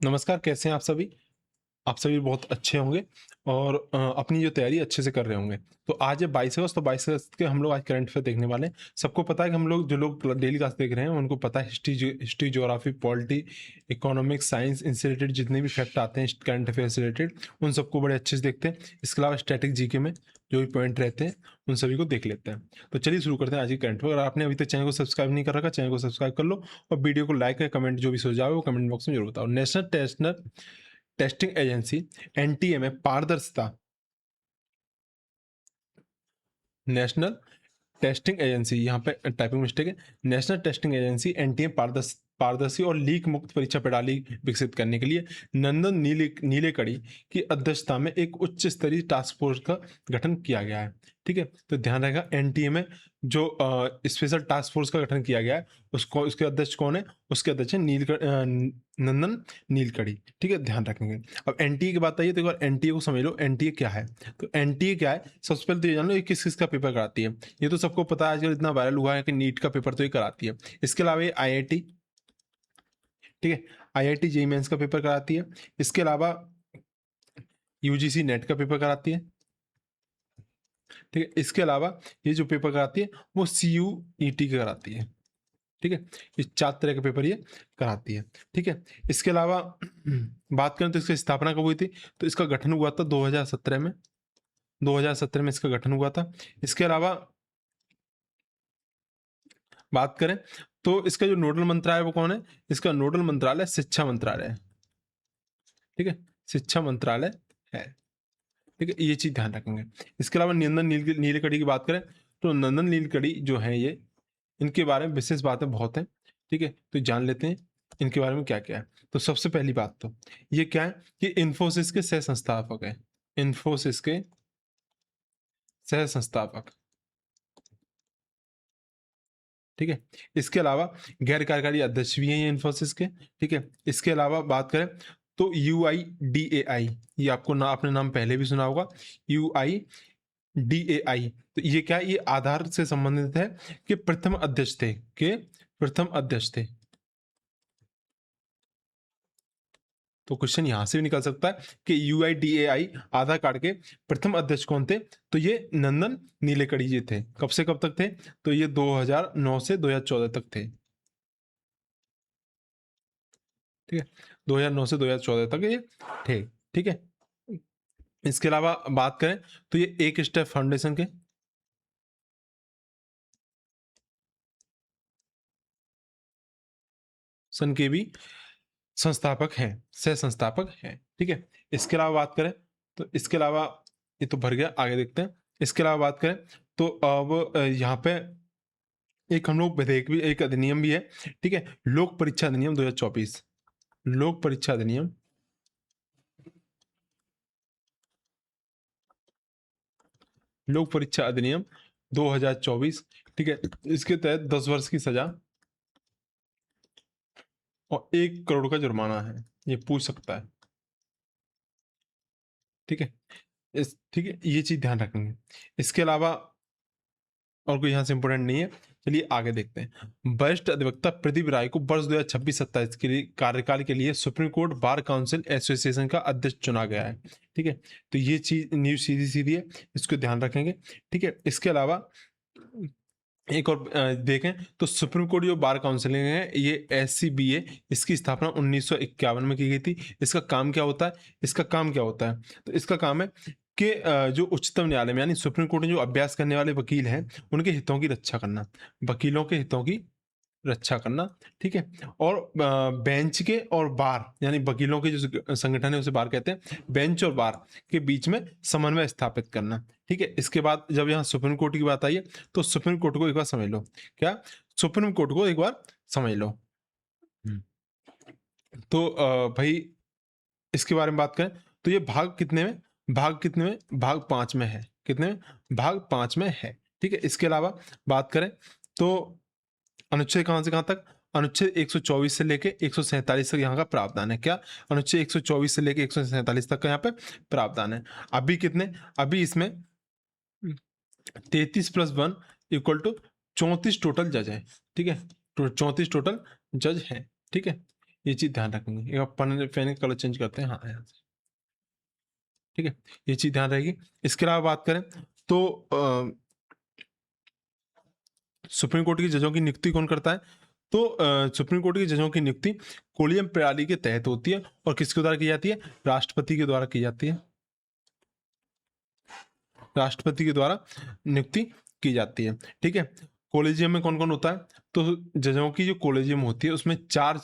नमस्कार, कैसे हैं आप सभी? आप सभी बहुत अच्छे होंगे और अपनी जो तैयारी अच्छे से कर रहे होंगे। तो आज है 22 अगस्त, तो 22 अगस्त के हम लोग आज करंट अफेयर देखने वाले हैं। सबको पता है कि हम लोग जो लोग डेली क्लास देख रहे हैं, उनको पता है history, geography, polity, economics, science इनसे रिलेटेड जितने भी फैक्ट आते हैं करंट अफेयर से रिलेटेड, उन सबको बड़े अच्छे से देखते हैं। इसके अलावा स्टैटिक जीके में जो भी पॉइंट रहते हैं, उन सभी को देख लेते हैं। तो चलिए शुरू करते हैं आज की करंट अफेयर। अगर आपने अभी तक चैनल को सब्सक्राइब नहीं कर रखा, चैनल को सब्सक्राइब कर लो और वीडियो को लाइक या कमेंट जो भी सुझाव है वो कमेंट बॉक्स में जरूर बताओ। नेशनल टेस्टिंग एजेंसी एनटीए में पारदर्शिता, नेशनल टेस्टिंग एजेंसी, यहाँ पे टाइपिंग मिस्टेक है। नेशनल टेस्टिंग एजेंसी एनटीए पारदर्शी और लीक मुक्त परीक्षा प्रणाली विकसित करने के लिए नंदन नीलेकणी की अध्यक्षता में एक उच्च स्तरीय टास्क फोर्स का गठन किया गया है। ठीक है, तो ध्यान रहेगा एनटीए में जो स्पेशल टास्क फोर्स का गठन किया गया है, उसको उसके अध्यक्ष कौन है? उसके अध्यक्ष है नंदन नीलकणी। ठीक है, ध्यान रखेंगे। अब एनटीए की बात आई है तो एक बार एनटीए को समझ लो, एनटीए क्या है। तो एनटीए क्या है, सबसे पहले तो ये जान लो ये किस किस का पेपर कराती है। ये तो सबको पता है, आजकल इतना वायरल हुआ है कि नीट का पेपर तो ये कराती है। इसके अलावा ये आईआईटी, ठीक है, आईआईटी जेईई मेंस का पेपर कराती है। इसके अलावा यूजीसी नेट का पेपर कराती है। ठीक है, इसके अलावा ये जो पेपर कराती है वो सीयूईटी का कराती है। ठीक है, ये 4 तरह के पेपर ये कराती है। ठीक है, इसके अलावा बात करें तो इसकी स्थापना कब हुई थी, तो इसका गठन हुआ था 2017 में। 2017 में इसका गठन हुआ था। इसके अलावा बात करें तो इसका जो नोडल मंत्रालय वो कौन है? इसका नोडल मंत्रालय शिक्षा मंत्रालय है। ठीक है, शिक्षा मंत्रालय है। ठीक है, ये चीज ध्यान रखेंगे। इसके अलावा नंदन नीलकणी की बात करें तो नंदन नीलकणी जो है ये, इनके बारे में विशेष बातें बहुत हैं। ठीक है, तो जान लेते हैं इनके बारे में क्या क्या है। तो सबसे पहली बात तो ये क्या है कि इन्फोसिस के सह संस्थापक है। इन्फोसिस के सह संस्थापक। ठीक है, इसके अलावा गैर कार्यकारी अध्यक्ष भी हैं ये इन्फोसिस के। ठीक है, इसके अलावा बात करें तो UIDAI, ये आपको आपने नाम पहले भी सुना होगा, UIDAI। तो ये क्या है? ये आधार से संबंधित है कि प्रथम अध्यक्ष थे, के प्रथम अध्यक्ष थे। तो क्वेश्चन यहां से भी निकल सकता है कि UIDAI आधार कार्ड के प्रथम अध्यक्ष कौन थे? तो ये नंदन नीलेकणी जी थे। कब से कब तक थे? तो ये 2009 से 2014 तक थे। ठीक है, 2009 से 2014 तक ये थे। ठीक है, इसके अलावा बात करें तो ये एक स्टेप फाउंडेशन के सन के भी संस्थापक हैं, सह संस्थापक हैं। ठीक है, इसके अलावा बात करें तो इसके अलावा ये तो भर गया, आगे देखते हैं। इसके अलावा बात करें तो अब यहाँ पे एक हम लोग विधेयक भी, एक अधिनियम भी है। ठीक है, लोक परीक्षा अधिनियम 2024, लोक परीक्षा अधिनियम, लोक परीक्षा अधिनियम 2024। ठीक है, इसके तहत 10 वर्ष की सजा और 1 करोड़ का जुर्माना है, ये पूछ सकता है। ठीक है, ठीक है, ये चीज ध्यान रखेंगे। इसके अलावा और कोई यहाँ से इंपोर्टेंट नहीं है। चलिए आगे देखते हैं। वरिष्ठ अधिवक्ता प्रदीप राय को वर्ष 2026-27 के लिए कार्यकाल के लिए supreme court bar council association का अध्यक्ष चुना गया है। ठीक है, तो ये चीज न्यूज सीधी सीधी है, इसको ध्यान रखेंगे। ठीक है, इसके अलावा एक और देखें तो सुप्रीम कोर्ट जो बार काउंसिलिंग है, ये SCBA, इसकी स्थापना 1951 में की गई थी। इसका काम क्या होता है? इसका काम क्या होता है? तो इसका काम है कि जो उच्चतम न्यायालय में यानी सुप्रीम कोर्ट में जो अभ्यास करने वाले वकील हैं, उनके हितों की रक्षा करना, वकीलों के हितों की रक्षा करना। ठीक है, और बेंच के और बार यानी वकीलों के जो संगठन है उसे बार कहते हैं, बेंच और बार के बीच में समन्वय स्थापित करना। ठीक है, इसके बाद जब यहाँ सुप्रीम कोर्ट की बात आई है तो सुप्रीम कोर्ट को एक बार समझ लो। क्या? सुप्रीम कोर्ट को एक बार समझ लो। तो भाई इसके बारे में बात करें तो ये भाग कितने में, भाग कितने में, भाग 5 में है। कितने में? भाग 5 में है। ठीक है, इसके अलावा बात करें तो अनुच्छेद कहां से कहां तक? अनुच्छेद 124 से लेके 147 तक यहाँ का प्रावधान है। क्या? अनुच्छेद 124 से लेके 147 तक का यहाँ पे प्रावधान है। अभी कितने? अभी इसमें 33+1 इक्वल टू 34 टोटल जज है। ठीक है, 34 टोटल जज है। ठीक है, ये चीज ध्यान रखेंगे। एक बार पेन कलर चेंज करते हैं, हाँ यहाँ से, ठीक है, ये चीज ध्यान रहेगी। इसके अलावा बात करें तो सुप्रीम कोर्ट की जजों की नियुक्ति कौन करता है? तो सुप्रीम कोर्ट की जजों की नियुक्ति कोलियम प्रणाली के तहत होती है और किसके द्वारा की जाती है? राष्ट्रपति के द्वारा की जाती है। राष्ट्रपति के द्वारा नियुक्ति की जाती है, ठीक है। कॉलेजियम में कौन कौन होता है? तो जजों की जो कॉलेजियम होती है उसमें चार,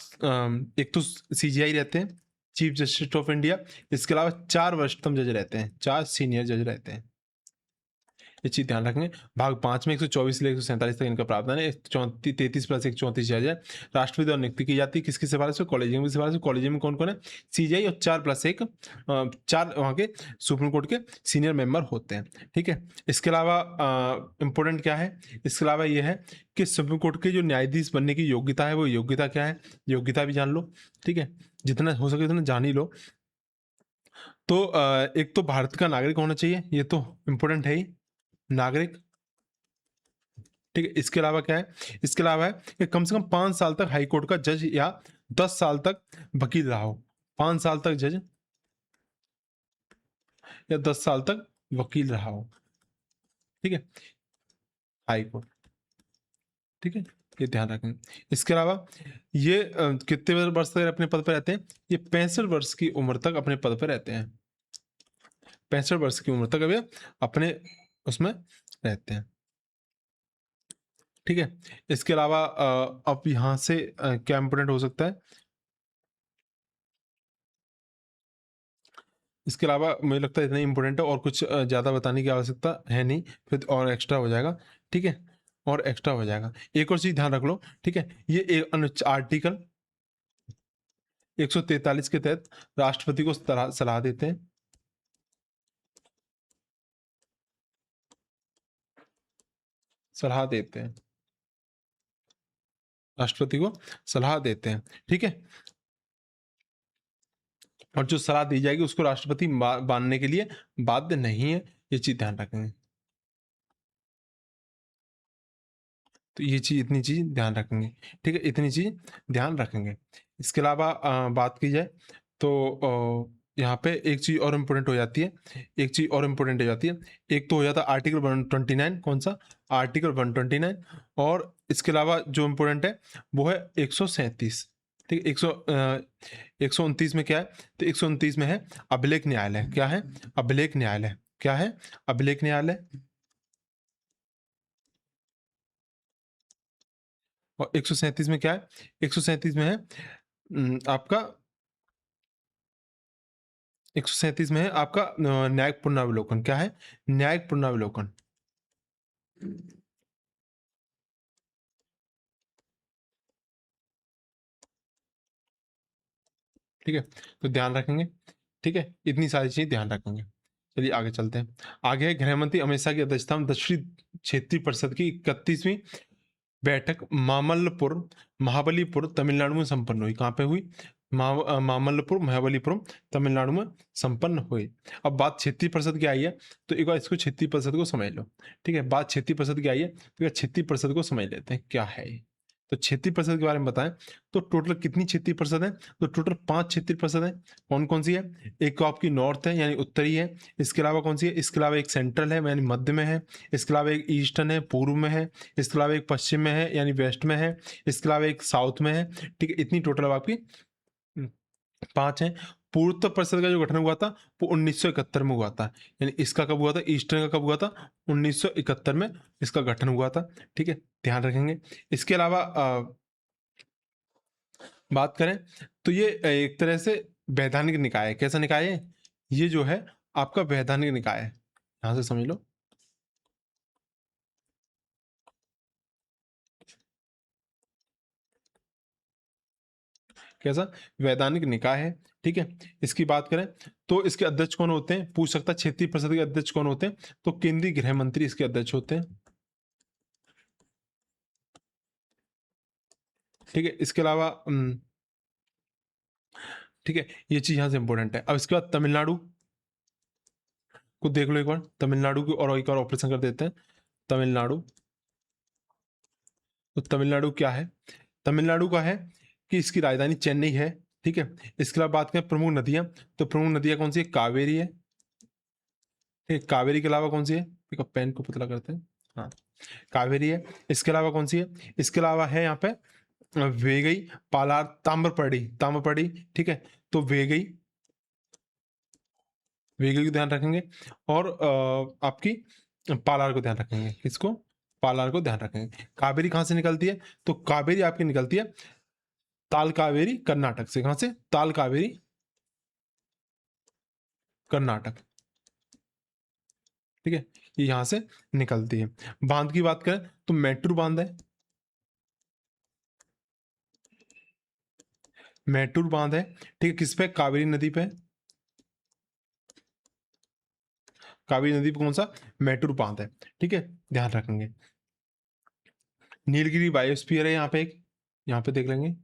एक तो सीजीआई रहते हैं, चीफ जस्टिस ऑफ इंडिया। इसके अलावा 4 वरिष्ठतम जज रहते हैं, 4 सीनियर जज रहते हैं। ये चीज ध्यान रखेंगे। भाग 5 में 124 से 147 तक इनका प्रावधान है। 33 प्लस 1 34 जज है। राष्ट्रपति द्वारा नियुक्ति की जाती है किसकी सिफारिश से? कॉलेजियम की सिफारिश से। कॉलेजियम में कौन कौन है? सीजीआई और 4 प्लस 1 4 वहाँ के सुप्रीम कोर्ट के सीनियर मेंबर होते हैं, ठीक है। इसके अलावा इंपॉर्टेंट क्या है? इसके अलावा यह है कि सुप्रीम कोर्ट के जो न्यायाधीश बनने की योग्यता है, वो योग्यता क्या है? योग्यता भी जान लो, ठीक है, जितना हो सके उतना जान ही लो। तो एक तो भारत का नागरिक होना चाहिए, ये तो इंपॉर्टेंट है ही, नागरिक, ठीक है। इसके अलावा क्या है? इसके अलावा है कि कम से कम 5 साल तक हाई कोर्ट का जज या 10 साल तक वकील रहा हो। 5 साल तक जज या 10 साल तक वकील रहा हो, ठीक है, हाई कोर्ट, ठीक है, ये ध्यान रखें। इसके अलावा ये कितने वर्ष तक अपने पद पर रहते हैं? ये 65 वर्ष की उम्र तक अपने पद पर रहते हैं। 65 वर्ष की उम्र तक अभी अपने उसमें रहते हैं, ठीक है। इसके अलावा अब यहाँ से क्या इंपोर्टेंट हो सकता है? इसके अलावा मुझे लगता है इतना इंपॉर्टेंट है, और कुछ ज़्यादा बताने की आवश्यकता है नहीं, फिर और एक्स्ट्रा हो जाएगा, ठीक है, और एक्स्ट्रा हो जाएगा। एक और चीज़ ध्यान रख लो, ठीक है, ये एक आर्टिकल 143 के तहत राष्ट्रपति को सलाह देते हैं, सलाह देते हैं, राष्ट्रपति को सलाह देते हैं, ठीक है। और जो सलाह दी जाएगी उसको राष्ट्रपति मानने के लिए बाध्य नहीं है, ये चीज़ ध्यान रखेंगे। तो ये चीज़, इतनी चीज़ ध्यान रखेंगे, ठीक है, इतनी चीज़ ध्यान रखेंगे। इसके अलावा बात की जाए तो यहाँ पे एक चीज़ और इम्पोर्टेंट हो जाती है, एक चीज़ और इम्पोर्टेंट हो जाती है। एक तो हो जाता है आर्टिकल 129, कौन सा? आर्टिकल 129। और इसके अलावा जो इम्पोर्टेंट है वो है 137, ठीक है। 129 में क्या है? तो 129 में है अभिलेख न्यायालय। क्या है? अभिलेख न्यायालय। क्या है? अभिलेख न्यायालय। और 137 में क्या है? 137 में है आपका 137 में है आपका न्यायिक पुनरावलोकन। क्या है? न्यायिक पुनरावलोकन, ठीक है, तो ध्यान रखेंगे, ठीक है, इतनी सारी चीजें ध्यान रखेंगे। चलिए आगे चलते हैं। आगे है गृह मंत्री अमित शाह की अध्यक्षता में दक्षिण क्षेत्रीय परिषद की 31वीं बैठक मामल्लपुर महाबलीपुर तमिलनाडु में संपन्न हुई। कहाँ पे हुई? मामल्लपुर महाबलीपुरम तमिलनाडु में संपन्न हुई। अब बात क्षेत्रीय परिषद की आई है, तो एक बार इसको क्षेत्रीय परिषद को समझ लो, ठीक है। बात क्षेत्रीय परिषद की आई है, तो क्षेत्रीय परिषद को समझ लेते हैं क्या है ये। तो क्षेत्रीय परिषद के बारे में बताएं तो टोटल कितनी क्षेत्रीय परिषद है? तो टोटल 5 क्षेत्रीय परिषद है। कौन कौन सी है? एक तो आपकी नॉर्थ है यानी उत्तरी है। इसके अलावा कौन सी है? इसके अलावा एक सेंट्रल है यानी मध्य में है। इसके अलावा एक ईस्टर्न है, पूर्व में है। इसके अलावा एक पश्चिम में है यानी वेस्ट में है। इसके अलावा एक साउथ में है, ठीक है। इतनी टोटल अब आपकी 5 है। पूर्वोत्तर परिषद का जो गठन हुआ था वो 1971 में हुआ था, यानी इसका कब हुआ था? ईस्टर्न का कब हुआ था? 1971 में इसका गठन हुआ था, ठीक है, ध्यान रखेंगे। इसके अलावा बात करें तो ये एक तरह से वैधानिक निकाय है। कैसा निकाय है? ये जो है आपका वैधानिक निकाय है, यहां से समझ लो। कैसा? वैधानिक निकाय है, ठीक है। इसकी बात करें तो इसके अध्यक्ष कौन होते हैं? पूछ सकता है क्षेत्रीय परिषद के अध्यक्ष कौन होते हैं? तो केंद्रीय गृह मंत्री इसके अध्यक्ष होते हैं, ठीक है। इसके अलावा ठीक है, ये चीज यहां से इंपॉर्टेंट है। अब इसके बाद तमिलनाडु को देख लो एक बार। तमिलनाडु की और एक और ऑपरेशन कर देते हैं। तमिलनाडु, तो तमिलनाडु क्या है? तमिलनाडु का है कि इसकी राजधानी चेन्नई है। ठीक है, इसके अलावा बात करें प्रमुख नदियां, तो प्रमुख नदियां कौन सी है? कावेरी है। ठीक है, कावेरी के अलावा कौन सी है? ठीक है, पेन को पतला करते हैं। हाँ, कावेरी है। इसके अलावा कौन सी है? इसके अलावा है यहाँ पे वेगई, पालार, ताम्रपड़ी, ताम्रपड़ी। ठीक है, तो वेगई, वेगई को ध्यान रखेंगे, और आपकी पालार को ध्यान रखेंगे। किसको? पालार को ध्यान रखेंगे। कावेरी कहाँ से निकलती है? तो कावेरी आपकी निकलती है ताल कावेरी कर्नाटक से। कहाँ से? ताल कावेरी कर्नाटक। ठीक है, ये यहाँ से निकलती है। बांध की बात करें तो मैट्रू बांध है, मैट्रू बांध है। ठीक है, किस पे? कावेरी नदी पे। कावेरी नदी पे कौन सा? मैट्रू बांध है। ठीक है, ध्यान रखेंगे। नीलगिरी बायोस्फीयर है यहाँ पे एक, यहाँ पे देख लेंगे।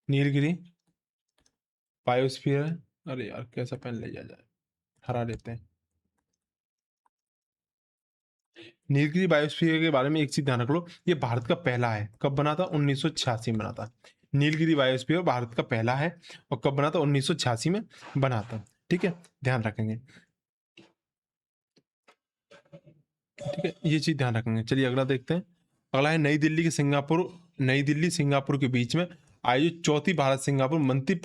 नीलगिरी बायोस्फीयर है। अरे यार, कैसा पेन ले जा जाए, हरा लेते हैं। नीलगिरी बायोस्फीयर के बारे में एक चीज ध्यान रख लो, ये भारत का पहला है। कब बना था? 1986 में बना था। नीलगिरी बायोस्फीयर भारत का पहला है, और कब बना था? 1986 में बना था। ठीक है, ध्यान रखेंगे। ठीक है, ये चीज ध्यान रखेंगे। चलिए अगला देखते हैं। अगला है नई दिल्ली के सिंगापुर, नई दिल्ली सिंगापुर के बीच में आयोजित चौथी भारत सिंगापुर मंत्री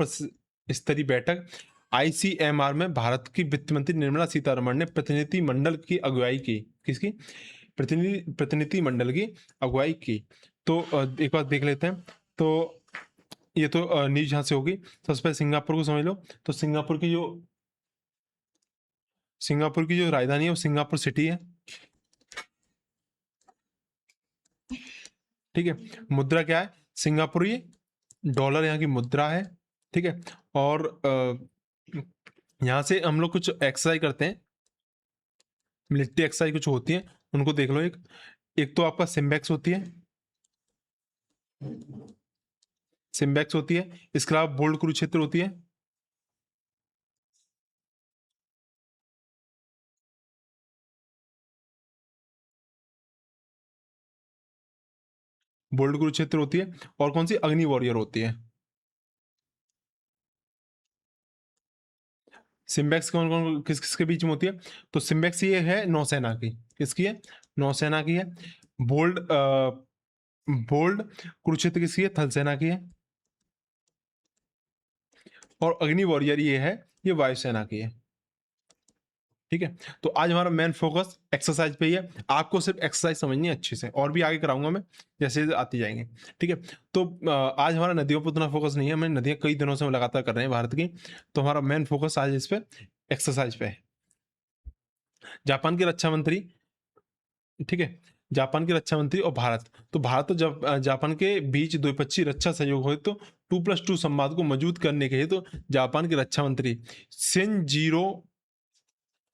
स्तरीय बैठक ICMR में भारत की वित्त मंत्री निर्मला सीतारमण ने प्रतिनिधि मंडल की अगुवाई की। किसकी? प्रतिनिधि मंडल की अगुवाई की। तो एक बार देख लेते हैं। तो ये तो न्यूज यहाँ से होगी। सबसे पहले सिंगापुर को समझ लो। तो सिंगापुर की जो राजधानी है वो सिंगापुर सिटी है। ठीक है, मुद्रा क्या है? सिंगापुरी डॉलर यहाँ की मुद्रा है। ठीक है, और यहाँ से हम लोग कुछ एक्सरसाइज करते हैं, मिलिट्री एक्सरसाइज कुछ होती है, उनको देख लो। एक एक तो आपका सिम्बैक्स होती है, सिम्बैक्स होती है। इसके अलावा बोल्ड कुरुक्षेत्र होती है। बोल्ड कुरुक्षेत्र होती है, और कौन सी? अग्नि वॉरियर होती है। सिम्बैक्स कौन कौन किस किस के बीच में होती है? तो सिम्बैक्स ये है नौसेना की। किसकी है? नौसेना की है। बोल्ड बोल्ड कुरुक्षेत्र किसकी है? थल सेना की है। और अग्नि वॉरियर ये है, ये वायुसेना की है। ठीक है, तो आज हमारा मेन फोकस एक्सरसाइज पे ही है। आपको सिर्फ एक्सरसाइज समझनी है अच्छे से, और भी आगे कराऊंगा मैं जैसे जैसे आती जाएंगे। ठीक है, तो आज हमारा नदियों पर उतना फोकस नहीं है, मैं नदियां कई दिनों से हम लगातार कर रहे हैं भारत की, तो हमारा मेन फोकस आज इस पे एक्सरसाइज पे है। जापान के रक्षा मंत्री, ठीक है, जापान के रक्षा मंत्री और भारत, तो भारत तो जब जापान के बीच द्विपक्षीय रक्षा सहयोग हो तो 2+2 संवाद को मजबूत करने के लिए तो जापान के रक्षा मंत्री शिनजीरो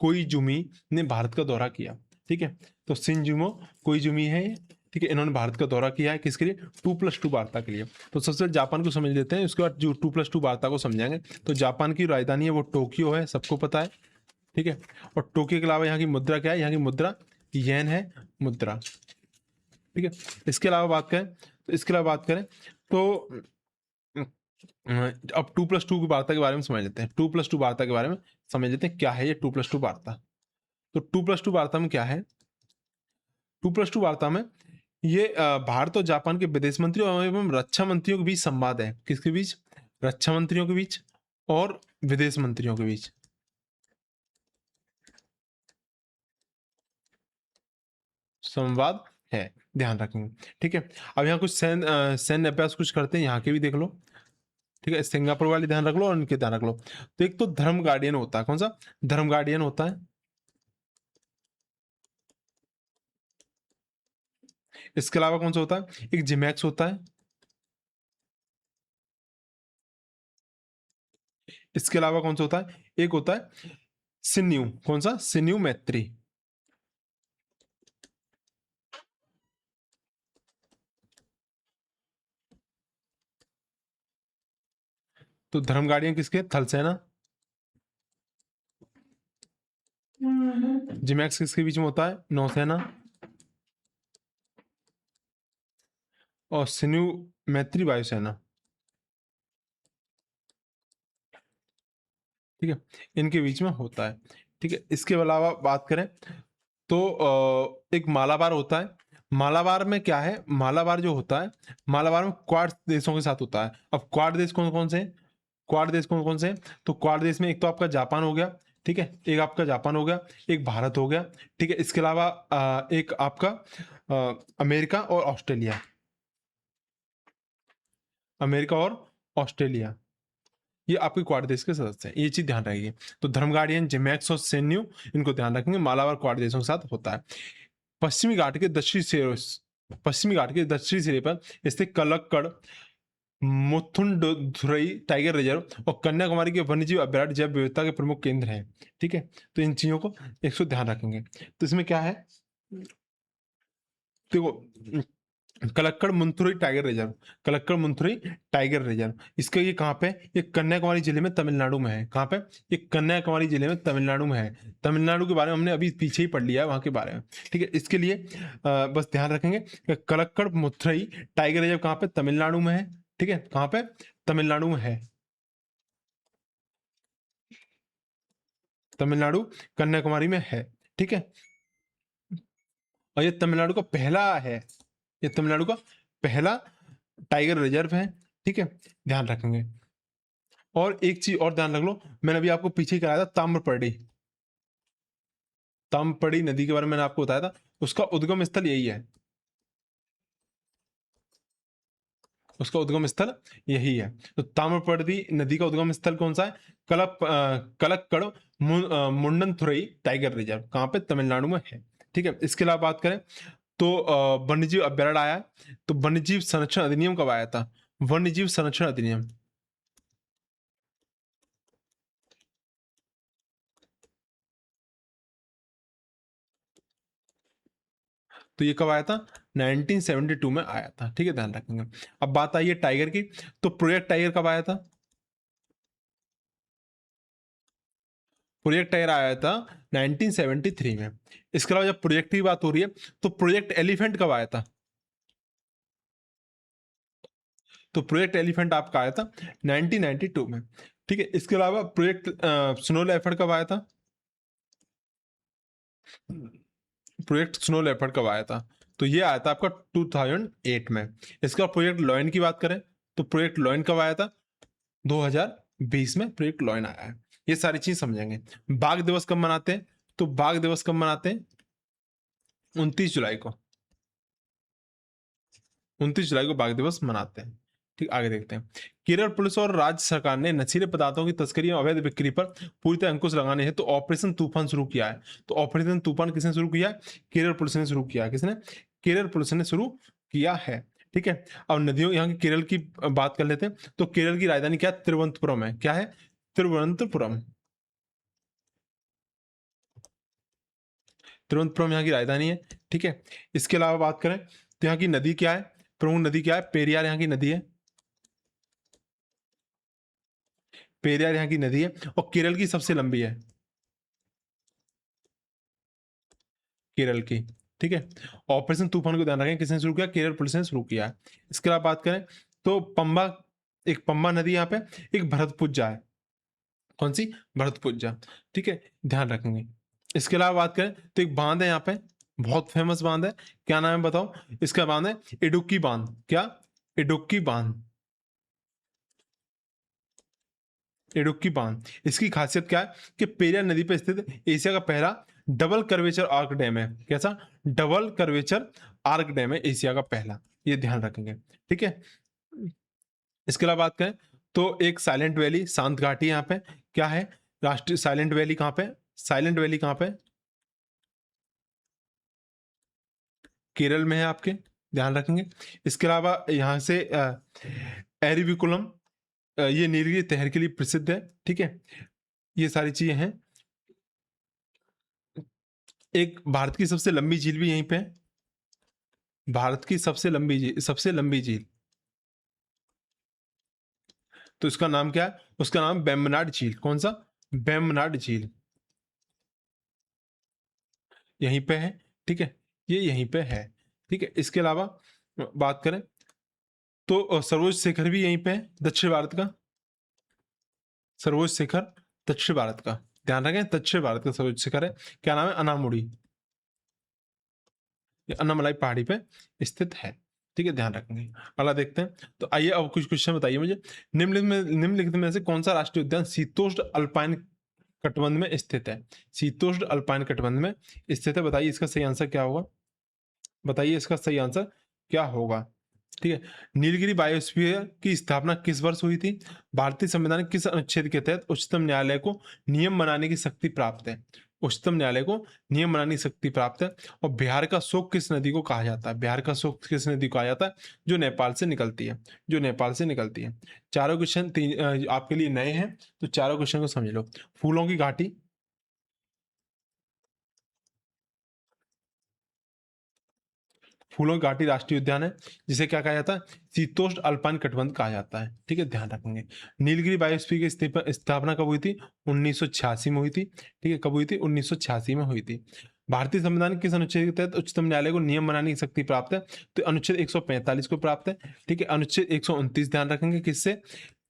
कोइजुमी ने भारत का दौरा किया। ठीक है, तो शिनजुमो कोइजुमी है ये। ठीक है, इन्होंने भारत का दौरा किया है किसके लिए? 2+2 वार्ता के लिए। तो सबसे पहले जापान को समझ लेते हैं, उसके बाद जो 2+2 वार्ता को समझाएंगे। तो जापान की राजधानी है वो टोक्यो है, सबको पता है। ठीक है, और टोक्यो के अलावा यहाँ की मुद्रा क्या है? यहाँ की मुद्रा येन है, मुद्रा। ठीक है, इसके अलावा बात करें, तो इसके अलावा बात करें तो अब 2+2 की वार्ता के बारे में समझ लेते हैं। 2+2 वार्ता के बारे में समझ लेते हैं, क्या है ये 2+2 वार्ता। तो 2+2 वार्ता में क्या है? 2+2 वार्ता में ये भारत और जापान के विदेश मंत्री एवं रक्षा मंत्रियों के बीच संवाद है। किसके बीच? रक्षा मंत्रियों के बीच और विदेश मंत्रियों के बीच संवाद है, ध्यान रखेंगे। ठीक है, अब यहाँ कुछ सैन्य अभ्यास कुछ करते हैं, यहाँ के भी देख लो। ठीक है, सिंगापुर वाले ध्यान रख लो और इनके ध्यान रख लो। तो एक तो धर्म गार्डियन होता है, कौन सा? धर्म गार्डियन होता है। इसके अलावा कौन सा होता है? एक जिमैक्स होता है। इसके अलावा कौन सा होता है? एक होता है सिन्यू, कौन सा? सिन्यू मैत्री। तो धर्म गार्डियन किसके? थल सेना। जिमैक्स किसके बीच में होता है? नौसेना और सिन्यू मैत्री वायुसेना, ठीक है, इनके बीच में होता है। ठीक है, इसके अलावा बात करें तो एक मालाबार होता है। मालाबार में क्या है, मालाबार जो होता है, मालाबार में क्वाड देशों के साथ होता है। अब क्वाड देश कौन कौन से हैं? क्वाड देश कौन कौन से हैं? तो क्वाड देश में एक तो आपका जापान हो गया, ठीक है, एक आपका जापान हो गया, एक भारत हो गया, ठीक है, इसके अलावा एक आपका अमेरिका और ऑस्ट्रेलिया, अमेरिका और ऑस्ट्रेलिया, ये आपके क्वाड देश के सदस्य हैं, ये चीज ध्यान रखिए। तो धर्म गार्डियन, जिमैक्स और सेन्यू, इनको ध्यान रखेंगे, मालाबार क्वाड देशों के साथ होता है। पश्चिमी घाट के दक्षिणी सिरे, पश्चिमी घाट के दक्षिणी सिरे पर स्थित कलक्कड़, मुथुंडुथुरई टाइगर रिजर्व और कन्याकुमारी के वन्यजीव अभयारण्य जैव विविधता के प्रमुख केंद्र हैं। ठीक है, तो इन चीजों को 100 ध्यान रखेंगे। तो इसमें क्या है, देखो, Kalakkad Mundanthurai tiger reserve, Kalakkad Mundanthurai tiger reserve, इसका ये कहाँ पे, ये कन्याकुमारी जिले में तमिलनाडु में है। कहाँ पे? ये कन्याकुमारी जिले में तमिलनाडु में है। तमिलनाडु के बारे में हमने अभी पीछे ही पढ़ लिया है वहाँ के बारे में। ठीक है, इसके लिए बस ध्यान रखेंगे कि कलक्कड़ मुथुरई टाइगर रिजर्व कहाँ पे? तमिलनाडु में है। ठीक है, कहाँ पे? तमिलनाडु में है, तमिलनाडु कन्याकुमारी में है। ठीक है, और ये तमिलनाडु का पहला है, ये तमिलनाडु का पहला टाइगर रिजर्व है। ठीक है, ध्यान रखेंगे। और एक चीज और ध्यान रख लो, मैंने अभी आपको पीछे ही कराया था ताम्रपर्णी, ताम्रपर्णी नदी के बारे में मैंने आपको बताया था, उसका उद्गम स्थल यही है, उसका उद्गम स्थल यही है। तो ताम्रपर्णी नदी का उद्गम स्थल कौन सा है? कलक्कड़ मुंडनथुरई टाइगर रिजर्व, कहाँ पे? तमिलनाडु में है। ठीक है, इसके अलावा बात करें तो वन्यजीव अभ्यारण्य आया है। तो वन्यजीव संरक्षण अधिनियम कब आया था? वन्यजीव संरक्षण अधिनियम, तो ये कब आया था? 1972 में आया था। ठीक है, ध्यान रखेंगे। अब बात आई है टाइगर की, तो प्रोजेक्ट टाइगर कब आया था? प्रोजेक्ट टाइगर आया था 1973 में। इसके अलावा जब प्रोजेक्ट की बात हो रही है तो प्रोजेक्ट एलिफेंट कब आया था? तो प्रोजेक्ट एलिफेंट आपका आया था 1992 में। ठीक है, इसके अलावा प्रोजेक्ट स्नो लेपर्ड कब आया था? प्रोजेक्ट स्नो लेपर्ड कब आया था? तो ये आया था आपका 2008 में। इसका प्रोजेक्ट लॉयन की बात करें तो प्रोजेक्ट लॉयन कब आया था? 2020 में प्रोजेक्ट लॉयन आया है। ये सारी चीज समझेंगे। बाघ दिवस कब मनाते हैं? तो बाघ दिवस कब मनाते हैं? 29 जुलाई को, 29 जुलाई को बाघ दिवस मनाते हैं। ठीक, आगे देखते हैं। केरल पुलिस और राज्य सरकार ने नशीले पदार्थों की तस्करी और अवैध बिक्री पर पूरी तरह अंकुश लगाने हेतु तो ऑपरेशन तूफान शुरू किया है। तो ऑपरेशन तूफान किसने शुरू किया है? केरल पुलिस ने शुरू किया। किसने? केरल पुलिस ने शुरू किया है। ठीक है, अब नदियों, यहाँ की केरल की बात कर लेते हैं। तो केरल की राजधानी क्या है? तिरुवनंतपुरम है। क्या है? तिरुवनंतपुरम, तिरुवनंतपुरम यहाँ की राजधानी है। ठीक है, इसके अलावा बात करें तो यहाँ की नदी क्या है? प्रमुख नदी क्या है? पेरियार यहाँ की नदी है, पेरियार यहाँ की नदी है। और केरल की सबसे लंबी है, केरल की। ठीक है, ऑपरेशन तूफान को ध्यान रखें, किसने शुरू किया? केरल पुलिस ने शुरू किया है। इसके अलावा बात करें तो पंबा, एक पंबा नदी यहाँ पे, एक भरतपुजा है। कौन सी? भरतपुजा। ठीक है, ध्यान रखेंगे। इसके अलावा बात करें तो एक बांध है यहाँ पे, बहुत फेमस बांध है। क्या नाम है बताओ? इसका बांध है इडुक्की बांध। क्या? इडुक्की बांध, इडुक्की बांध। इसकी खासियत क्या है कि पेरियार नदी पर स्थित एशिया का पहला डबल कर्वेचर आर्क डैम है। कैसा? डबल कर्वेचर आर्क डैम है एशिया का पहला, ये ध्यान रखेंगे। ठीक है, इसके अलावा बात करें तो एक साइलेंट वैली, शांत घाटी यहाँ पे क्या है? राष्ट्रीय साइलेंट वैली कहाँ पे? साइलेंट वैली कहाँ पे? केरल में है आपके, ध्यान रखेंगे। इसके अलावा यहाँ से एरिविकुलम, ये नीलगिरी तहर के लिए प्रसिद्ध है। ठीक है, ये सारी चीजें हैं। एक भारत की सबसे लंबी झील भी यहीं पे है, भारत की सबसे लंबी झील, सबसे लंबी झील, तो इसका नाम क्या है? उसका नाम बेम्बनाड झील। कौन सा? बेम्बनाड झील। यहीं पे है, ठीक है, ये यहीं पे है, ठीक है। इसके अलावा बात करें तो सरोज शिखर भी यहीं पे है, दक्षिण भारत का सरोज शिखर, दक्षिण भारत का, ध्यान रखें दक्षिण भारत का सरोज शिखर है। क्या नाम है? अनामुड़ी, ये अन्नामलाई पहाड़ी पे स्थित है, ठीक है, ध्यान रखेंगे। अगला देखते हैं। तो आइए अब कुछ क्वेश्चन बताइए मुझे। निम्नलिखित में से कौन सा राष्ट्रीय उद्यान शीतोष्ण अल्पाइन कटिबंध में स्थित है? शीतोष्ण अल्पाइन कटिबंध में स्थित है, बताइए इसका सही आंसर क्या होगा? बताइए इसका सही आंसर क्या होगा? ठीक है। नीलगिरी बायोस्फीयर की स्थापना किस वर्ष हुई थी? भारतीय संविधान के किस अनुच्छेद के तहत उच्चतम न्यायालय को नियम बनाने की शक्ति प्राप्त है? उच्चतम न्यायालय को नियम बनाने की शक्ति प्राप्त है। और बिहार का शोक किस नदी को कहा जाता है? बिहार का शोक किस नदी को कहा जाता है? जो नेपाल से निकलती है, जो नेपाल से निकलती है। चारों क्वेश्चन आपके लिए नए हैं, तो चारों क्वेश्चन को समझ लो। फूलों की घाटी, फूलों की घाटी राष्ट्रीय उद्यान है, जिसे क्या कहा जाता है? शीतोष्ण अल्पाइन कटिबंध कहा जाता है, ठीक है, ध्यान रखेंगे। नीलगिरी बायोस्फीयर की स्थापना कब हुई थी? 1986 में हुई थी, ठीक है, कब हुई थी? 1986 में हुई थी। भारतीय संविधान के किस अनुच्छेद के तहत उच्चतम न्यायालय को नियम बनाने की शक्ति प्राप्त है? तो अनुच्छेद 145 को प्राप्त है, ठीक है। अनुच्छेद 129 ध्यान रखेंगे किससे?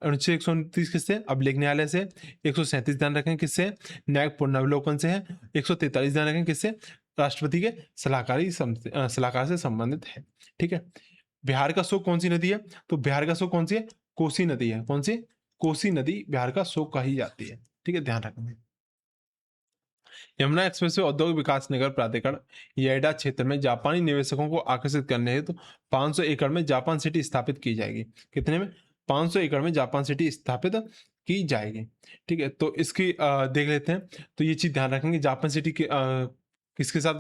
अनुच्छेद 129 किससे? अभिलेख न्यायालय से। 137 ध्यान रखें किससे? न्यायिक पुनर्वलोकन से है। 143 ध्यान रखें किससे? राष्ट्रपति के सलाहकार से संबंधित है, ठीक है। बिहार का शोक कौन सी नदी है? तो बिहार का शोक कौन सी है? कोसी नदी है। कौन सी? कोसी नदी बिहार का शोक कही जाती है, ठीक है, ध्यान रखेंगे। यमुना एक्सप्रेस वे औद्योगिक विकास निगम प्राधिकरण येडा क्षेत्र में जापानी निवेशकों को आकर्षित करने हेतु 500 एकड़ में जापान सिटी स्थापित की जाएगी। कितने में? 500 एकड़ में जापान सिटी स्थापित की जाएगी, ठीक है। तो इसकी देख लेते हैं। तो ये चीज ध्यान रखेंगे, जापान सिटी की किसके साथ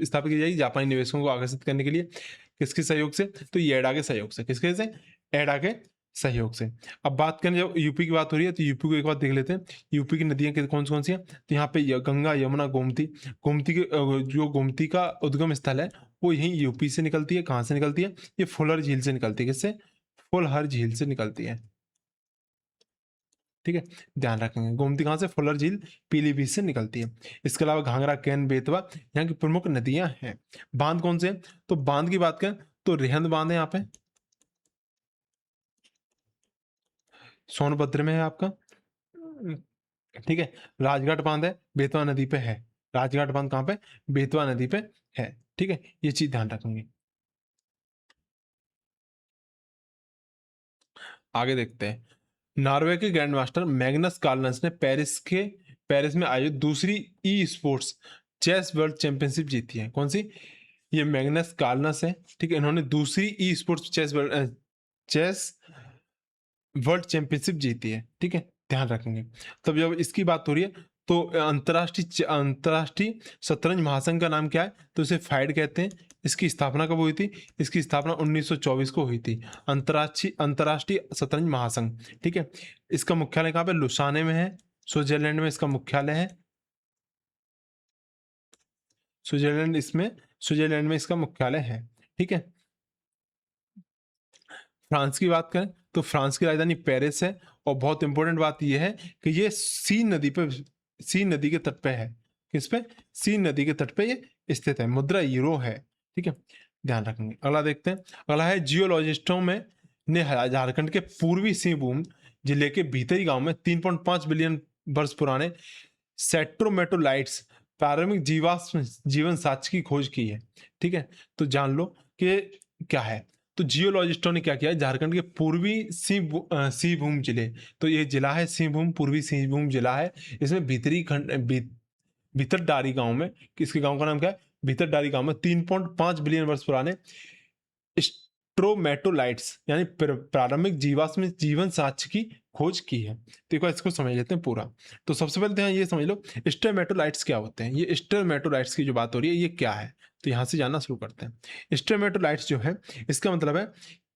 स्थापित की जाएगी? जापानी निवेशकों को आकर्षित करने के लिए। किसके सहयोग से? तो येडा के सहयोग से। किसके से? एडा के सहयोग से। अब बात करें, जब यूपी की बात हो रही है तो यूपी को एक बार देख लेते हैं। यूपी की नदियां कौन सी हैं? तो यहाँ पे गंगा, यमुना, गोमती। गोमती के जो गोमती का उद्गम स्थल है वो यहीं यूपी से निकलती है। कहाँ से निकलती है? ये फुलहर झील से निकलती है। किससे? फुलहर झील से निकलती है, ठीक है, ध्यान रखेंगे। गोमती कहाँ से? फुलहर झील, पीलीभीत से निकलती है। इसके अलावा घाघरा, कैन, बेतवा यहाँ की प्रमुख नदियां हैं। बांध कौन से हैं? तो बांध की बात करें तो रिहंद बांध है यहाँ पे, सोनभद्र में है आपका, ठीक है। राजघाट बांध है, बेतवा नदी पे है। राजघाट बांध कहाँ पे? बेतवा नदी पे है, ठीक है, ये चीज ध्यान रखेंगे। आगे देखते हैं। नॉर्वे के ग्रैंड मास्टर मैग्नस कार्लसन ने पेरिस में आयोजित दूसरी e sports chess world championship जीती है। कौन सी? ये मैग्नस कार्लस है, ठीक है, इन्होंने दूसरी e sports chess world championship जीती है, ठीक है, ध्यान रखेंगे। तब जब इसकी बात हो रही है तो अंतरराष्ट्रीय शतरंज महासंघ का नाम क्या है? तो इसे फाइड कहते हैं। इसकी स्थापना कब हुई थी? इसकी स्थापना 1924 को हुई थी। अंतरराष्ट्रीय शतरंज महासंघ, ठीक है। इसका मुख्यालय कहाँ पे? लुसाने में है, स्विट्जरलैंड में इसका मुख्यालय है। स्विट्जरलैंड में इसका मुख्यालय है, ठीक है। फ्रांस की बात करें तो फ्रांस की राजधानी पेरिस है। और बहुत इंपॉर्टेंट बात यह है कि ये सीन नदी के तट पे है। किस पे? सीन नदी के तट पे ये स्थित है। मुद्रा यूरो है, ठीक है, ध्यान रखेंगे। अगला देखते हैं। अगला है जियोलॉजिस्टों में ने झारखंड के पूर्वी सिंहभूम जिले के भीतरी गांव में 3.5 बिलियन वर्ष पुराने सेट्रोमेटोलाइट्स प्रारंभिक जीवाश्म जीवन साक्ष्य की खोज की है, ठीक है। तो जान लो कि क्या है। तो जियोलॉजिस्टों ने क्या किया? झारखंड के पूर्वी सिंहभूम जिले, तो ये जिला है सिंहभूम, पूर्वी सिंहभूम जिला है। इसमें भीतरडारी गांव में, किसके गांव का नाम क्या है? भीतरडारी गांव में 3.5 बिलियन वर्ष पुराने स्ट्रोमेटोलाइट्स यानी प्रारंभिक जीवाश्म जीवन साक्ष्य की खोज की है। तो एक बार इसको समझ लेते हैं पूरा। तो सबसे पहले तो यहाँ ये समझ लो स्ट्रोमेटोलाइट्स क्या होते हैं। ये स्ट्रोमेटोलाइट्स की जो बात हो रही है ये क्या है, तो यहाँ से जानना शुरू करते हैं। स्ट्रोमेटोलाइट्स जो है, इसका मतलब है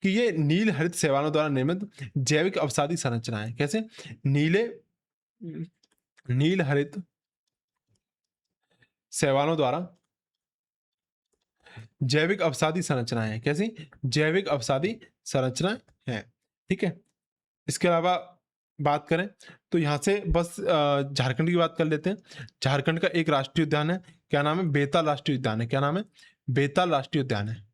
कि ये नील हरित शैवालों द्वारा निर्मित जैविक अवसादी संरचना है। कैसे? नील हरित शैवालों द्वारा जैविक अवसादी संरचनाएं हैं। कैसी? जैविक अवसादी संरचना है, ठीक है। इसके अलावा बात करें तो यहाँ से बस झारखंड की बात कर लेते हैं। झारखंड का एक राष्ट्रीय उद्यान है, क्या नाम है? बेताल राष्ट्रीय उद्यान है। क्या नाम है? बेताल राष्ट्रीय उद्यान है।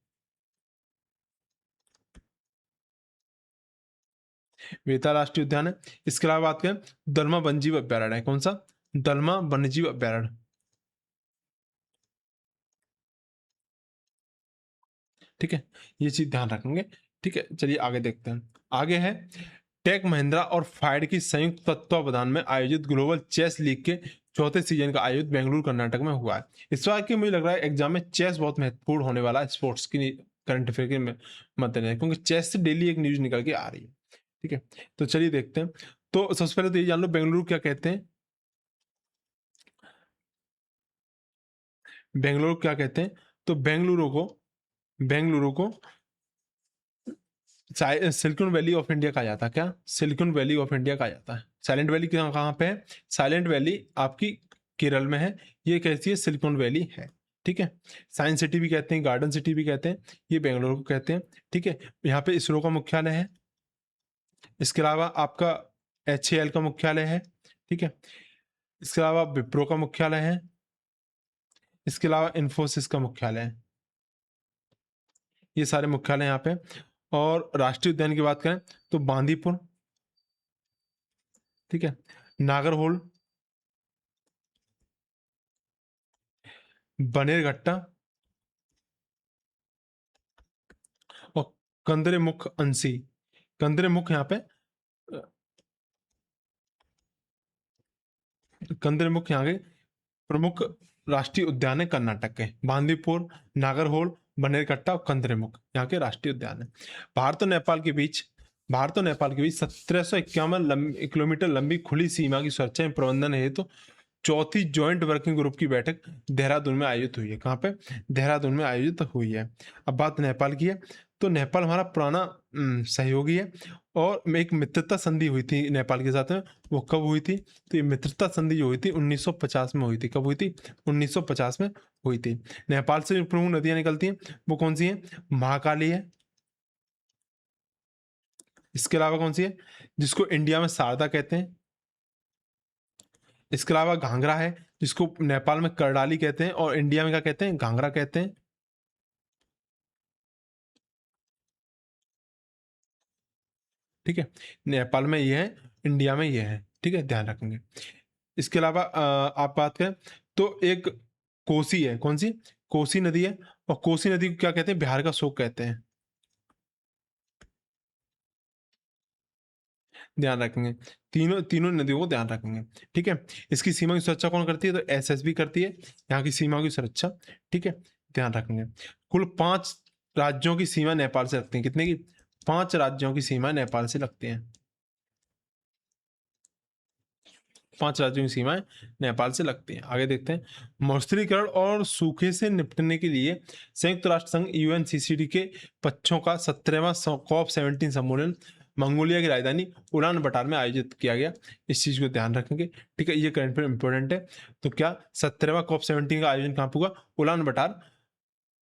बेताल राष्ट्रीय उद्यान है। इसके अलावा बात करें, दलमा वन्यजीव अभ्यारण्य है। कौन सा? दलमा वन्यजीव अभ्यारण्य। ठीक है, ये चीज ध्यान रखेंगे। ठीक है, चलिए आगे देखते हैं। आगे है, टेक महिंद्रा और फाइड की संयुक्त तत्वावधान में आयोजित ग्लोबल चेस लीग के चौथे सीजन का आयोजन बेंगलुरु कर्नाटक में हुआ है। इस बार की मुझे लग रहा है एग्जाम में चेस बहुत महत्वपूर्ण होने वाला है स्पोर्ट्स की करंट अफेयर के मद्देनजर, क्योंकि चेस से डेली एक न्यूज निकल के आ रही है। ठीक है, तो चलिए देखते हैं। तो सबसे पहले तो ये जान लो बेंगलुरु क्या कहते हैं। बेंगलुरु क्या कहते हैं? तो बेंगलुरु को सिलिकॉन वैली ऑफ इंडिया कहा जाता है। क्या? सिलिकॉन वैली ऑफ इंडिया कहा जाता है। साइलेंट वैली कहाँ पे है? साइलेंट वैली आपकी केरल में है। ये कैसी है? सिलिकॉन वैली है। ठीक है, साइंस सिटी भी कहते हैं, गार्डन सिटी भी कहते हैं, ये बेंगलुरु को कहते हैं। ठीक है, यहाँ पे इसरो का मुख्यालय है। इसके अलावा आपका HAL का मुख्यालय है। ठीक है, इसके अलावा विप्रो का मुख्यालय है। इसके अलावा इन्फोसिस का मुख्यालय है। ये सारे मुख्यालय यहाँ पे। और राष्ट्रीय उद्यान की बात करें तो बांदीपुर, ठीक है, नागरहोल, बनेरघट्टा और कंदरेमुख अंसी। कंदरेमुख यहाँ पे कंदरेमुख यहाँ के प्रमुख राष्ट्रीय उद्यान है कर्नाटक के। बांदीपुर, नागरहोल, बनेरघट्टा और कंदरेमुख यहाँ के राष्ट्रीय उद्यान है। भारत और नेपाल के बीच 1751 किलोमीटर लंबी खुली सीमा की सुरक्षा एवं प्रबंधन हेतु तो चौथी ज्वाइंट वर्किंग ग्रुप की बैठक देहरादून में आयोजित हुई है। कहाँ पे? देहरादून में आयोजित हुई है। अब बात नेपाल की है, तो नेपाल हमारा पुराना सहयोगी है और एक मित्रता संधि हुई थी नेपाल के साथ में। वो कब हुई थी? तो ये मित्रता संधि जो हुई थी 1950 में हुई थी। कब हुई थी? 1950 में हुई थी। नेपाल से जो प्रमुख नदियां निकलती हैं वो कौन सी है? महाकाली है। इसके अलावा कौन सी है? जिसको इंडिया में शारदा कहते हैं। इसके अलावा घाघरा है, जिसको नेपाल में करडाली कहते हैं और इंडिया में क्या कहते हैं? घाघरा कहते हैं। ठीक है, नेपाल में ये है, इंडिया में ये है। ठीक है, ध्यान रखेंगे। इसके अलावा आप बात करें तो एक कोसी है। कौन सी? कोसी नदी है। और कोसी नदी को क्या कहते हैं? बिहार का शोक कहते हैं। ध्यान रखेंगे, तीनों तीनों नदियों को ध्यान रखेंगे। ठीक है, इसकी सीमा की सुरक्षा कौन करती है? तो SSB करती है यहाँ की सीमा की सुरक्षा। ठीक है, ध्यान रखेंगे। कुल 5 राज्यों की सीमा नेपाल से लगती है। कितने की? 5 राज्यों की सीमा नेपाल से लगती है। 5 राज्यों की सीमाएं नेपाल से लगती हैं। आगे देखते हैं। मौसरीकरण और सूखे से निपटने के लिए संयुक्त राष्ट्र संघ UNCCD के पक्षों का 17वां COP17 सम्मेलन मंगोलिया की राजधानी उलान बटार में आयोजित किया गया। इस चीज को ध्यान रखेंगे। ठीक है, ये करंट पर इंपॉर्टेंट है। तो क्या 17वां COP17 का आयोजन कहाँ हुआ? उलान बटार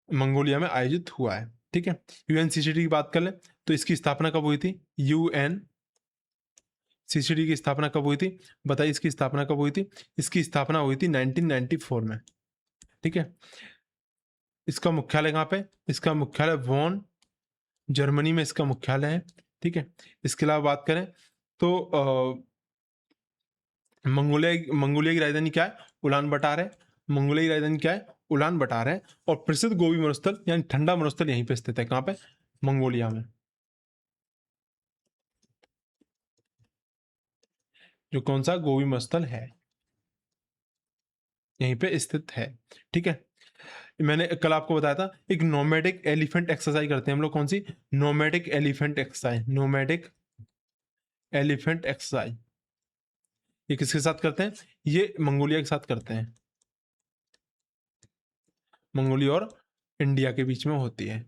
मंगोलिया में आयोजित हुआ है। ठीक है, UNCCD की बात कर लें तो इसकी स्थापना कब हुई थी? UNCCD की स्थापना कब हुई थी? बताइए, इसकी स्थापना कब हुई थी? इसकी स्थापना हुई थी 1994 में। ठीक है, इसका मुख्यालय कहाँ पे? इसका मुख्यालय वॉन, जर्मनी में इसका मुख्यालय है। ठीक है, इसके अलावा बात करें तो मंगोलिया की राजधानी क्या है? उलान बटार है। मंगोलिया की राजधानी क्या है? उलान बटार है। और प्रसिद्ध गोबी मरुस्थल यानी ठंडा मरुस्थल यहीं पे स्थित है। कहाँ पे? मंगोलिया में, जो कौन सा गोबी मरुस्थल है, यहीं पे स्थित है। ठीक है, मैंने कल आपको बताया था एक नोमैडिक एलिफेंट एक्सरसाइज करते हैं हम लोग। कौन सी? Nomadic elephant exercise. Nomadic elephant exercise ये किसके साथ करते हैं? ये मंगोलिया के साथ करते हैं। मंगोलिया और इंडिया के बीच में होती है।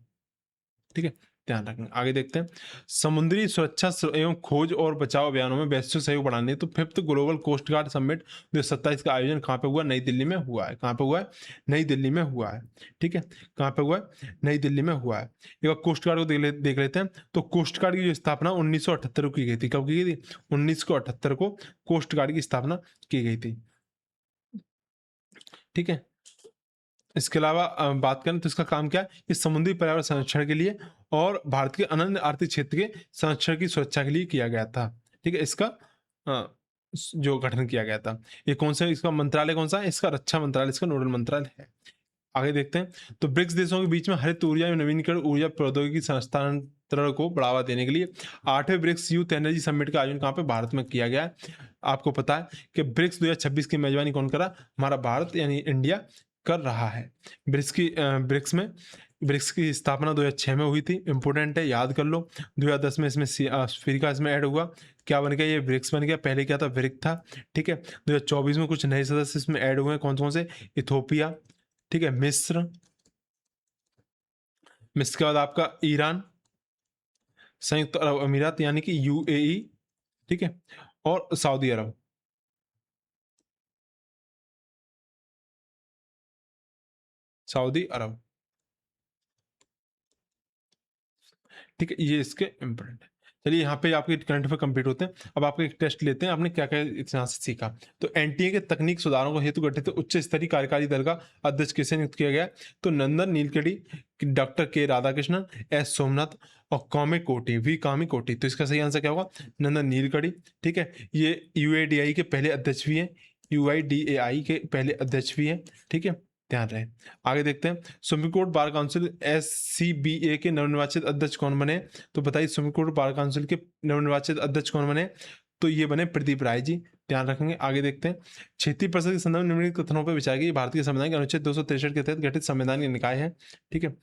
ठीक है, ध्यान रखना। आगे देखते हैं, समुद्री सुरक्षा एवं खोज और बचाव अभियानों में वैश्विक सहयोग बढ़ाने तो 5th global coast guard summit 2027 का आयोजन कहाँ पे हुआ? नई दिल्ली में हुआ है। कहाँ पे हुआ है? नई दिल्ली में हुआ है। ठीक है, कहाँ पे हुआ है? नई दिल्ली में हुआ है। एक बार कोस्ट गार्ड को देख लेते हैं। तो कोस्ट गार्ड की जो स्थापना 1978 को की गई थी। कब की गई थी? 1978 को कोस्ट गार्ड की स्थापना की गई थी। ठीक है, इसके अलावा बात करें तो इसका काम क्या है? ये समुद्री पर्यावरण संरक्षण के लिए और भारत के अनन्य आर्थिक क्षेत्र के संरक्षण की सुरक्षा के लिए किया गया था। ठीक है, इसका जो गठन किया गया था। ये कौन सा, इसका मंत्रालय कौन सा है? इसका रक्षा मंत्रालय, इसका नोडल मंत्रालय है। आगे देखते हैं, तो ब्रिक्स देशों के बीच में हरित ऊर्जा एवं नवीनीकरण ऊर्जा प्रौद्योगिकी संस्थानांतरण को बढ़ावा देने के लिए 8वें ब्रिक्स यूथ एनर्जी समिट का आयोजन कहाँ पे? भारत में किया गया है। आपको पता है कि ब्रिक्स 2026 की मेजबानी कौन कर रहा? हमारा भारत यानी इंडिया कर रहा है। ब्रिक्स की स्थापना 2006 में हुई थी। इंपोर्टेंट है, याद कर लो। 2010 में इसमें अफ्रीका इसमें ऐड हुआ। क्या बन गया? ये ब्रिक्स बन गया। पहले क्या था? ब्रिक था। ठीक है, 2024 में कुछ नए सदस्य इसमें ऐड हुए हैं। कौन कौन से? इथोपिया, ठीक है, मिस्र के बाद आपका ईरान, संयुक्त अरब अमीरात यानी कि यूएई, ठीक है, और सऊदी अरब। सऊदी अरब, ठीक है, ये इसके इंपॉर्टेंट है। चलिए, यहाँ पे आपके करंट अफेयर कंप्लीट होते हैं। अब आपको एक टेस्ट लेते हैं, आपने क्या क्या यहाँ से सीखा। तो एनटीए के तकनीक सुधारों को हेतु गठित उच्च स्तरीय कार्यकारी दल का अध्यक्ष किसे नियुक्त किया गया? तो नंदन नीलकणी, डॉक्टर के राधाकृष्णन, एस सोमनाथ और कामी कोटी। तो इसका सही आंसर क्या होगा? नंदन नीलकणी। ठीक है, ये यूएडीआई के पहले अध्यक्ष भी हैं, यूआईडीएआई के पहले अध्यक्ष भी हैं। ठीक है, ध्यान रहे। आगे देखते हैं, supreme court bar council SCBA के नवनिर्वाचित अध्यक्ष कौन बने? तो बताइए, सुप्रीम कोर्ट बार काउंसिल के नवनिर्वाचित अध्यक्ष कौन बने? तो ये बने प्रदीप राय जी। ध्यान रखेंगे। आगे देखते हैं, 36% के संदर्भ में निम्नलिखित कथनों पर विचार किया। भारतीय संविधान के अनुच्छेद 263 के तहत गठित संवैधानिक निकाय है। ठीक है,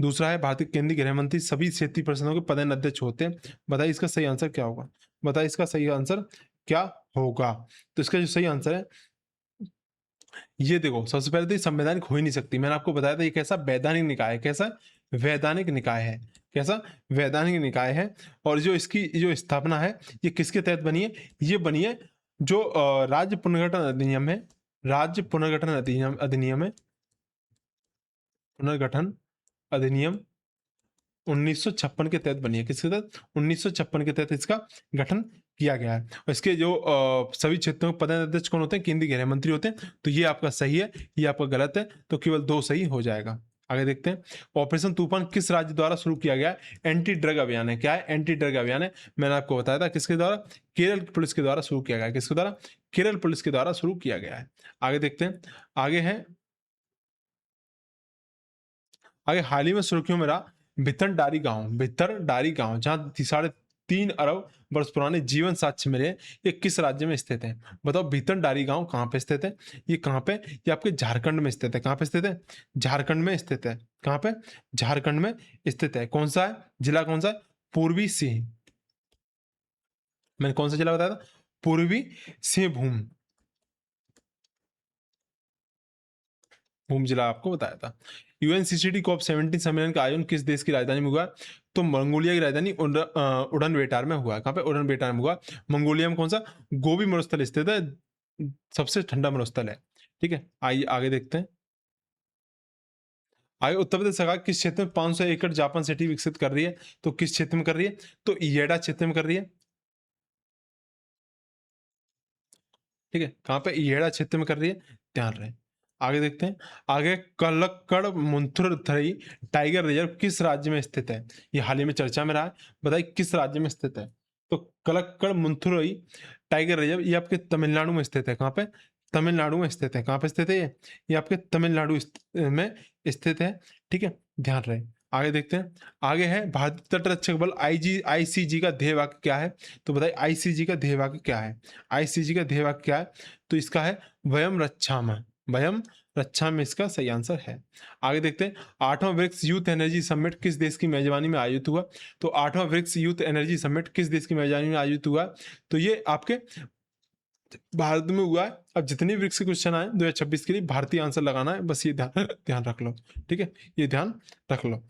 दूसरा है, भारतीय केंद्रीय गृह मंत्री सभी 36% के पदेन अध्यक्ष होते हैं। बताइए इसका सही आंसर क्या होगा? बताइए इसका सही आंसर क्या होगा? तो इसका जो सही आंसर है, ये देखो, सबसे पहले तो ये संवैधानिक हो ही नहीं सकती। मैंने आपको बताया था ये कैसा वैधानिक निकाय है। कैसा? वैधानिक निकाय है। कैसा? वैधानिक निकाय है। और जो इसकी जो स्थापना है, ये किसके तहत बनी है? ये बनी है जो राज्य पुनर्गठन अधिनियम है। राज्य पुनर्गठन अधिनियम है। पुनर्गठन अधिनियम 1956 के तहत बनी है। किसके तहत? 1956 के तहत इसका गठन किया गया है। और इसके जो सभी क्षेत्रों के पदेन अध्यक्ष कौन होते हैं? केंद्रीय गृह मंत्री होते हैं। तो ये आपका सही है, ये आपका गलत है। तो केवल 2 सही हो जाएगा। आगे देखते हैं, ऑपरेशन तूफान किस राज्य द्वारा शुरू किया गया? एंटी ड्रग अभियान है। क्या है? एंटी ड्रग अभियान है। मैंने आपको बताया था किसके द्वारा? केरल पुलिस के द्वारा शुरू किया गया है। किसके द्वारा? केरल पुलिस के द्वारा शुरू किया गया है। आगे देखते हैं, आगे है, आगे हाल ही में सुर्खियों में रहा भितरडारी गांव, जहां 3.5 अरब वर्ष पुराने जीवन साक्ष्य मिले। ये किस राज्य में स्थित है? बताओ, भितरडारी गांव कहाँ पे स्थित है? ये कहाँ पे? ये आपके झारखंड में स्थित है। कहाँ पे स्थित है? झारखंड में स्थित है। कहाँ पे? झारखंड में स्थित है। कौन सा है जिला? कौन सा है? पूर्वी सिंह। मैंने कौन सा जिला बताया था? पूर्वी सिंहभूम जिला आपको बताया था। यूएनसीसीडी COP17 सम्मेलन का आयोजन किस देश की राजधानी में हुआ? तो मंगोलिया की राजधानी उड़न बेटार में हुआ। कहाँ पे? उड़न बेटार में हुआ। मंगोलिया में कौन सा? गोबी मरुस्थल स्थित है, सबसे ठंडा मरुस्थल है। ठीक है, आइए आगे देखते हैं। आगे, उत्तर प्रदेश सरकार किस क्षेत्र में 500 एकड़ जापान सिटी विकसित कर रही है? तो किस क्षेत्र में कर रही है? तो येडा क्षेत्र में कर रही है। ठीक है, कहाँ पे? येडा क्षेत्र में कर रही है। ध्यान रहे। आगे देखते हैं, आगे कलक्कड़ मुंथुरथई टाइगर रिजर्व किस राज्य में स्थित है? ये हाल ही में चर्चा में रहा है। बताइए किस राज्य में स्थित है? तो कलक्कड़ मुंथुरई टाइगर रिजर्व ये आपके तमिलनाडु में स्थित है। कहाँ पे? तमिलनाडु में स्थित है। कहाँ पे स्थित है ये आपके तमिलनाडु में स्थित है। ठीक है, ध्यान रहे। आगे देखते हैं, आगे है भारतीय तटरक्षक बल आईसीजी का ध्येय वाक्य क्या है? तो बताइए आईसीजी का ध्येय वाक्य क्या है? आईसीजी का ध्येय वाक्य क्या है? तो इसका है वयम रक्षामः। वयम रक्षा में इसका सही आंसर है। आगे देखते हैं, 8वां ब्रिक्स यूथ एनर्जी समिट किस देश की मेजबानी में आयोजित हुआ? तो 8वां ब्रिक्स यूथ एनर्जी समिट किस देश की मेजबानी में आयोजित हुआ? तो ये आपके भारत में हुआ है। अब जितने ब्रिक्स के क्वेश्चन आए 2026 के लिए भारतीय आंसर लगाना है, बस ये ध्यान रख लो। ठीक है, ये ध्यान रख लो।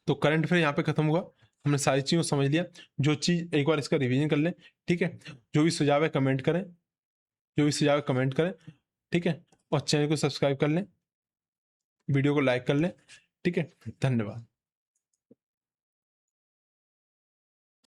तो करंट अफेयर यहाँ पे खत्म हुआ, हमने सारी चीज़ों को समझ लिया। जो चीज़ एक बार इसका रिवीजन कर लें, ठीक है। जो भी सुझाव है कमेंट करें, जो भी सुझाव है कमेंट करें, ठीक है। और चैनल को सब्सक्राइब कर लें, वीडियो को लाइक कर लें, ठीक है। धन्यवाद।